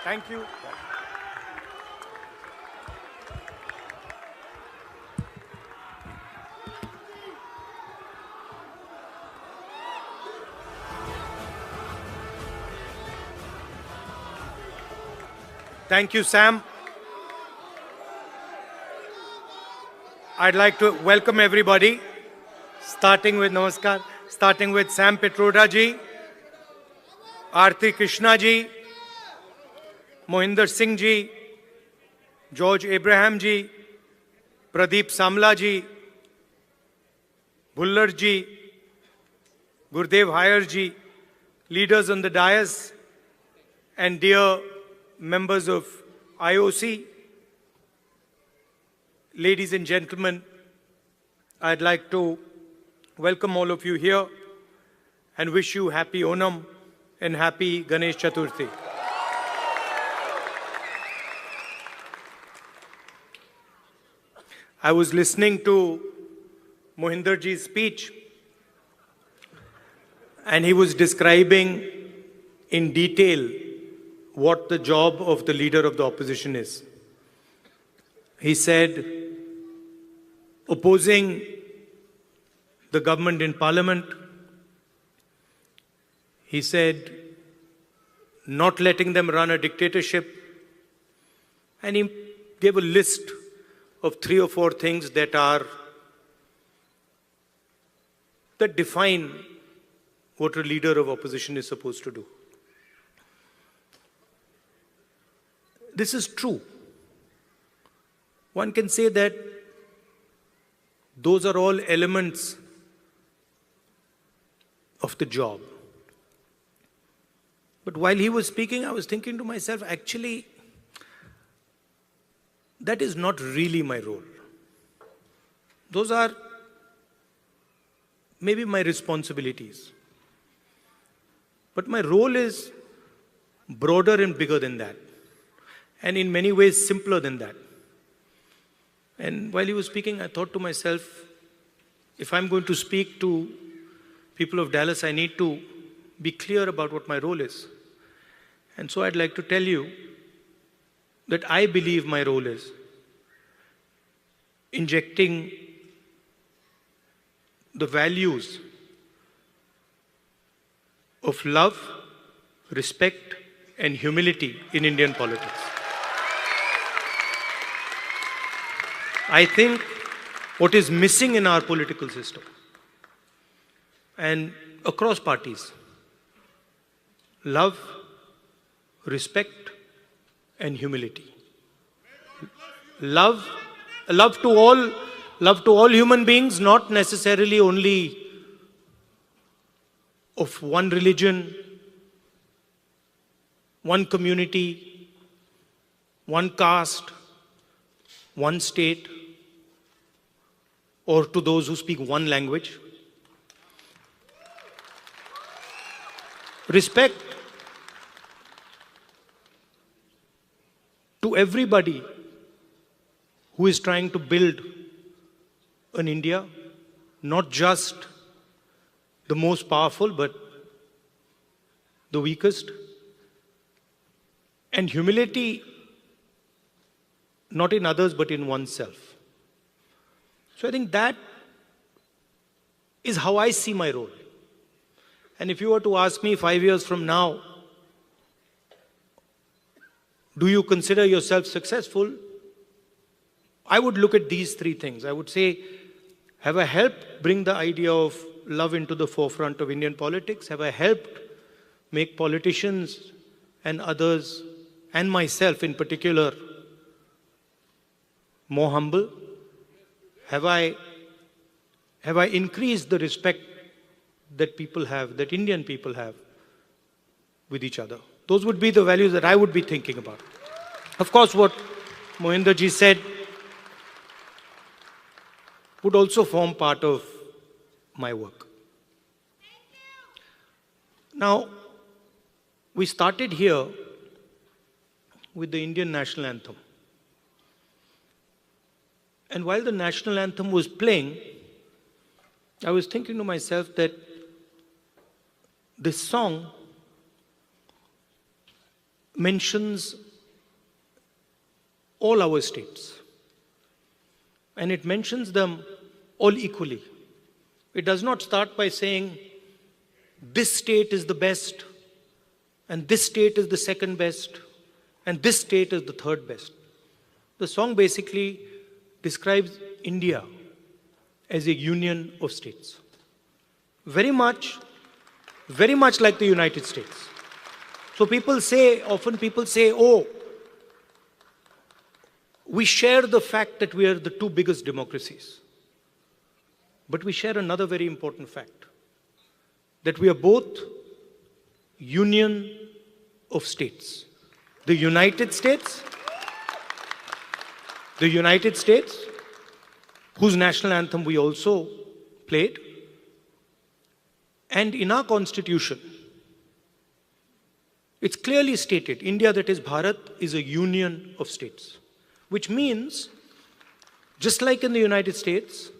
Thank you. Thank you, Sam. I'd like to welcome everybody, starting with Namaskar, starting with Sam Petroda ji, Aarti Krishna ji, Mohinder Singh ji, George Abraham ji, Pradeep Samla ji, Bhullar ji, Gurdev Haier ji, leaders on the dais, and dear members of IOC, ladies and gentlemen, I'd like to welcome all of you here and wish you happy Onam and happy Ganesh Chaturthi. I was listening to Mohinder ji's speech, and he was describing in detail what the job of the leader of the opposition is. He said, opposing the government in parliament. He said, not letting them run a dictatorship. And he gave a list of 3 or 4 things that define what a leader of opposition is supposed to do. This is true. One can say that those are all elements of the job. But while he was speaking, I was thinking to myself, actually, that is not really my role. Those are maybe my responsibilities. But my role is broader and bigger than that, and in many ways simpler than that. And while he was speaking, I thought to myself, if I'm going to speak to people of Dallas, I need to be clear about what my role is. And so I'd like to tell you that I believe my role is injecting the values of love, respect, and humility in Indian politics. I think what is missing in our political system and across parties, love, respect, and humility. Love to all human beings, not necessarily only of one religion, one community, one caste, one state, or to those who speak one language. Respect to everybody who is trying to build an India, not just the most powerful, but the weakest. And humility, not in others, but in oneself. So I think that is how I see my role. And if you were to ask me 5 years from now, do you consider yourself successful? I would look at these 3 things. I would say, have I helped bring the idea of love into the forefront of Indian politics? Have I helped make politicians and others, and myself in particular, more humble? Have I increased the respect that people have, that Indian people have with each other? Those would be the values that I would be thinking about. Of course, what Mohinder ji said would also form part of my work. Now, we started here with the Indian national anthem. And while the national anthem was playing, I was thinking to myself that this song mentions all our states. And it mentions them all equally. It does not start by saying, this state is the best, and this state is the second best, and this state is the third best. The song basically describes India as a union of states. Very much like the United States. So often people say, oh, we share the fact that we are the two biggest democracies. But we share another very important fact, that we are both union of states. The United States, whose national anthem we also played, and in our constitution, it's clearly stated, India, that is Bharat, is a union of states. Which means, just like in the United States,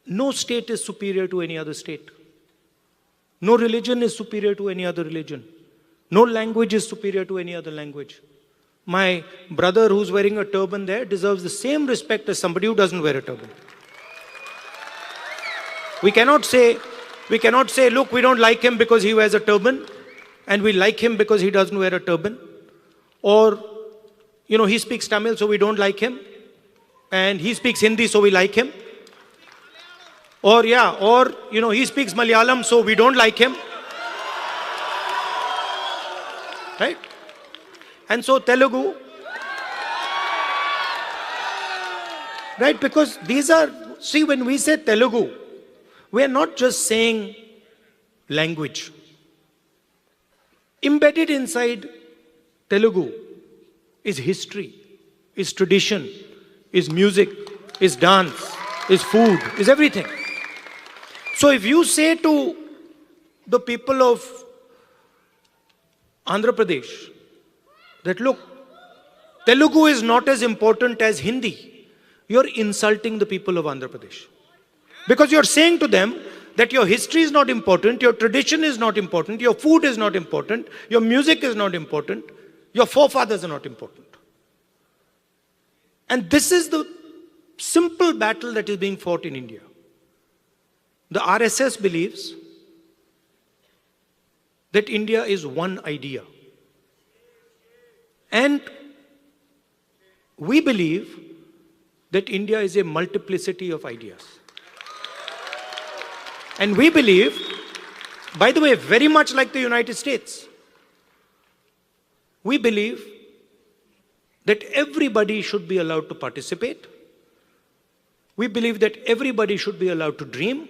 no state is superior to any other state. No religion is superior to any other religion. No language is superior to any other language. My brother who's wearing a turban there deserves the same respect as somebody who doesn't wear a turban. We cannot say, look, we don't like him because he wears a turban, and we like him because he doesn't wear a turban. Or, he speaks Tamil, so we don't like him. And he speaks Hindi, so we like him. Or, he speaks Malayalam, so we don't like him. Right? And so Telugu. Right? Because when we say Telugu, we are not just saying language. Embedded inside Telugu is history, is tradition, is music, is dance, is food, is everything. So if you say to the people of Andhra Pradesh that, look, Telugu is not as important as Hindi, you're insulting the people of Andhra Pradesh. Because you're saying to them that your history is not important, your tradition is not important, your food is not important, your music is not important, your forefathers are not important. And this is the simple battle that is being fought in India. The RSS believes that India is one idea. And we believe that India is a multiplicity of ideas. And we believe, by the way, very much like the United States, we believe that everybody should be allowed to participate. We believe that everybody should be allowed to dream.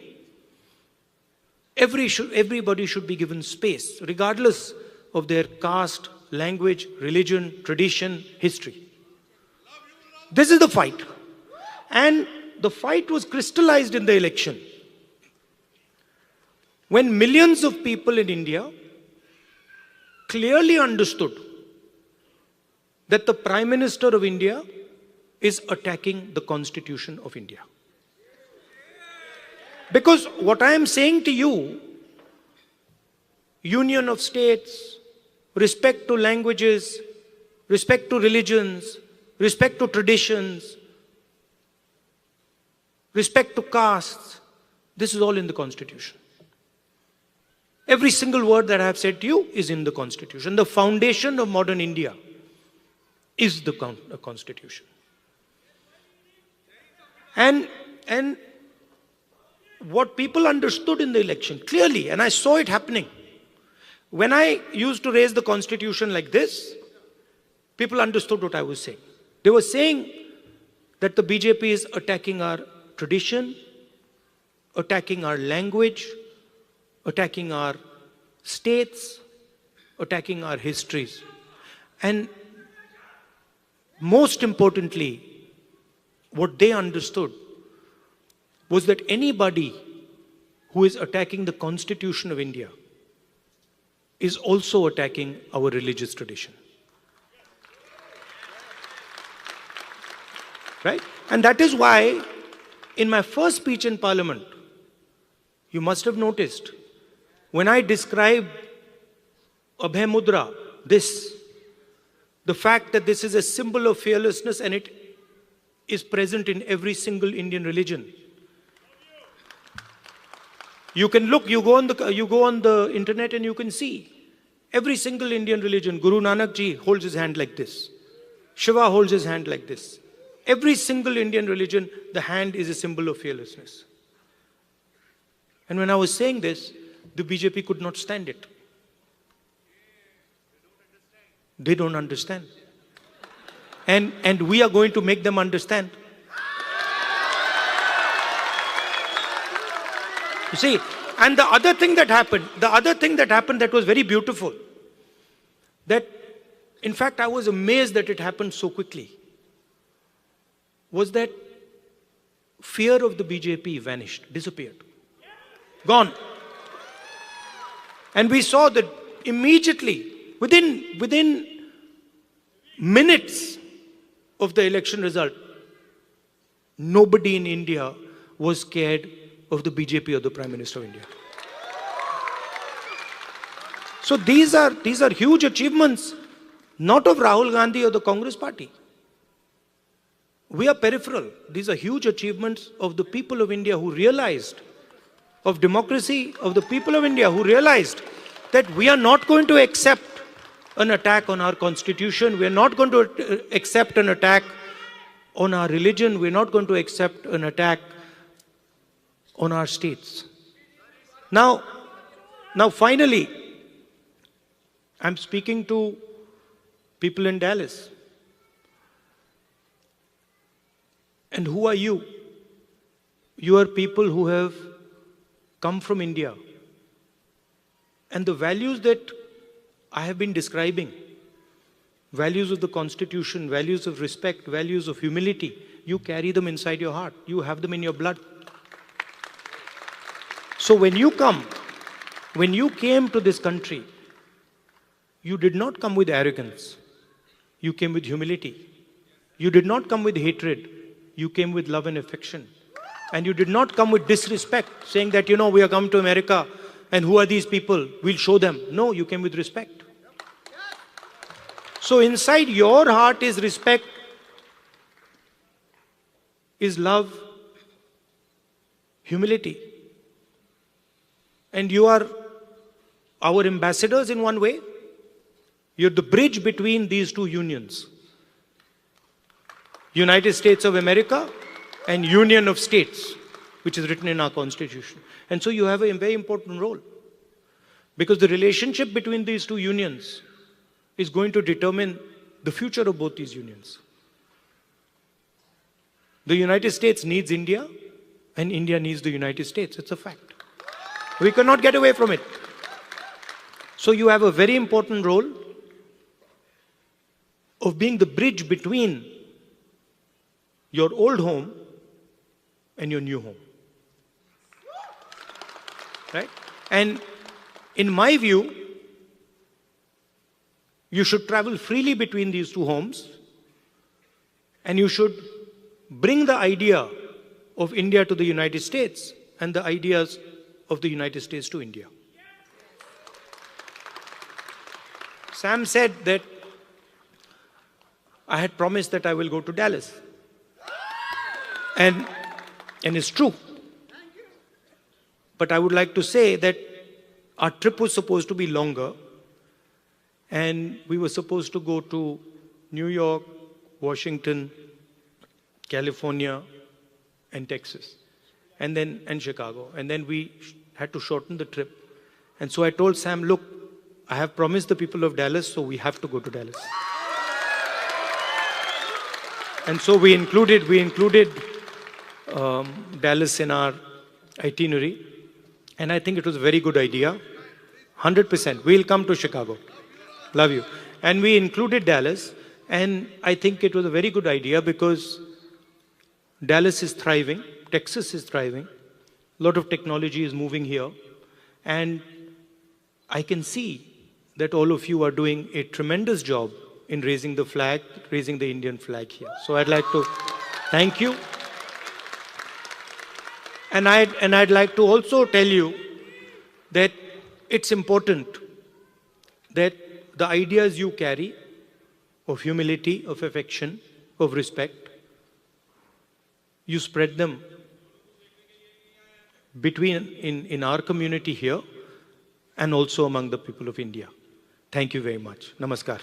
Everybody should be given space, regardless of their caste, language, religion, tradition, history. This is the fight. And the fight was crystallized in the election. When millions of people in India clearly understood that the Prime Minister of India is attacking the Constitution of India. Because what I am saying to you, union of states, respect to languages, respect to religions, respect to traditions, respect to castes, this is all in the Constitution. Every single word that I have said to you is in the Constitution. The foundation of modern India is the Constitution. And what people understood in the election clearly, and I saw it happening. When I used to raise the Constitution like this, people understood what I was saying. They were saying that the BJP is attacking our tradition, attacking our language, attacking our states, attacking our histories. And most importantly, what they understood was that anybody who is attacking the Constitution of India is also attacking our religious tradition. Right? And that is why in my first speech in Parliament, you must have noticed When I describe Abhay Mudra, the fact that this is a symbol of fearlessness and it is present in every single Indian religion. You can look, you go on the internet and you can see every single Indian religion. Guru Nanak Ji holds his hand like this. Shiva holds his hand like this. Every single Indian religion, the hand is a symbol of fearlessness. And when I was saying this, the BJP could not stand it. They don't understand. And we are going to make them understand. You see, and the other thing that happened that was very beautiful, that in fact I was amazed that it happened so quickly, was that fear of the BJP vanished, disappeared, gone. And we saw that immediately, within minutes of the election result, nobody in India was scared of the BJP or the Prime Minister of India. So these are huge achievements, not of Rahul Gandhi or the Congress party. We are peripheral. These are huge achievements of the people of India who realized, of democracy, of the people of India who realized that we are not going to accept an attack on our constitution. We are not going to accept an attack on our religion. We are not going to accept an attack on our states. Now finally, I'm speaking to people in Dallas. And who are you? You are people who have come from India. And the values that I have been describing, values of the Constitution, values of respect, values of humility, you carry them inside your heart. You have them in your blood. So when you came to this country, you did not come with arrogance. You came with humility. You did not come with hatred. You came with love and affection. And you did not come with disrespect, saying that, we are come to America and who are these people? We'll show them. No, you came with respect. So inside your heart is respect, is love, humility. And you are our ambassadors in one way. You're the bridge between these two unions. United States of America and Union of States, which is written in our Constitution. And so you have a very important role. Because the relationship between these two unions is going to determine the future of both these unions. The United States needs India, and India needs the United States. It's a fact. We cannot get away from it. So you have a very important role of being the bridge between your old home and your new home. Right? And in my view, you should travel freely between these two homes, and you should bring the idea of India to the United States and the ideas of the United States to India. Sam said that I had promised that I will go to Dallas. And it's true. But I would like to say that our trip was supposed to be longer, and we were supposed to go to New York, Washington, California, and Texas, and Chicago. And then we had to shorten the trip. And so I told Sam, look, I have promised the people of Dallas, so we have to go to Dallas. And so we included Dallas in our itinerary. And I think it was a very good idea. 100%. We'll come to Chicago. Love you. And we included Dallas. And I think it was a very good idea because Dallas is thriving. Texas is thriving. A lot of technology is moving here. And I can see that all of you are doing a tremendous job in raising the flag, raising the Indian flag here. So I'd like to thank you. And I'd like to also tell you that it's important that the ideas you carry of humility, of affection, of respect, you spread them in our community here and also among the people of India. Thank you very much. Namaskar.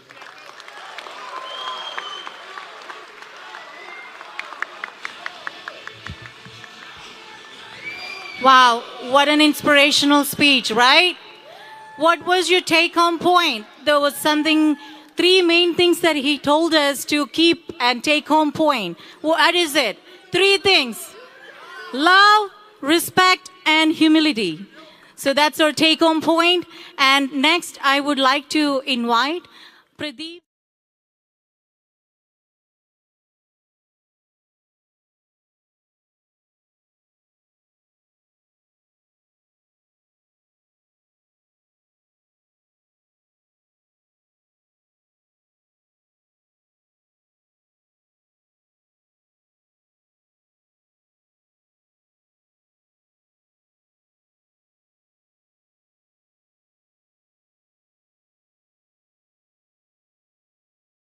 Wow, what an inspirational speech, right? What was your take-home point? There was three main things that he told us to keep and take home point. What is it? Three things: love, respect, and humility. So that's our take-home point. And next, I would like to invite Pradeep.